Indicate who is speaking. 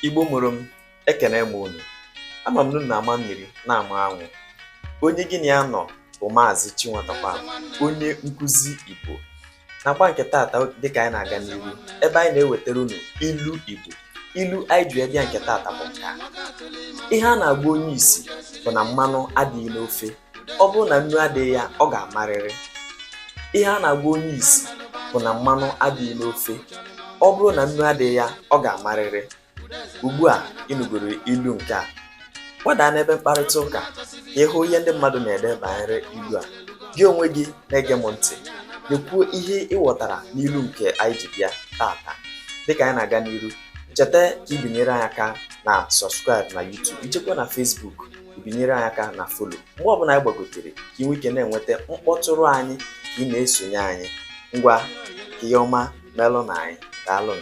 Speaker 1: Igbo mụrụ m, ekene m unu. Ama m na ama mmiri na-ama anwụ. Onye gị na ya nọ bụ Maazi Chinwatakweaku, onye nkụzi Igbo. Na-agba nke tata dịka anyị na-aga n'ihu, ebe anyị na-ewetara unu ilu Igbo. Ilu anyị ji bịa nke tata bụ nke a. Ihe a na-agwa onye isi bụ na mmanụ adịghị n'ofe. Ọ bụrụ na nnu adịghị ya, ọ ga-amarịrị. Ihe a na-agwa onye isi bụ na mmanụ adịghị n'ofe. Ọ bụrụ na nnu adịghị ya, ọ ga-amarịrị. Ugbu a ịnụgoro ilu nke a, gbadaa n'ebe mkparịta ụka ka ịhụ ihe ndị mmadụ na-ede banyere ilu a. Gị onwe gị na-ege m ntị, na-ekwuo ihe ị ghọtara n'ilu nke anyị ji bịa tata. Dịka anyị na-aga n'iru, cheta ibinyere anyị aka na subscribe na YouTube, ichekwa na Facebook, ibinyere anyị aka na follow. Mgbe ọbụla anyị gbagotere ka ị nwee ike na-enweta mkpọtụrụ anyị ka ị na-esonye anyị. Ngwa, ihe ọma melụ na anyị. Daalụ.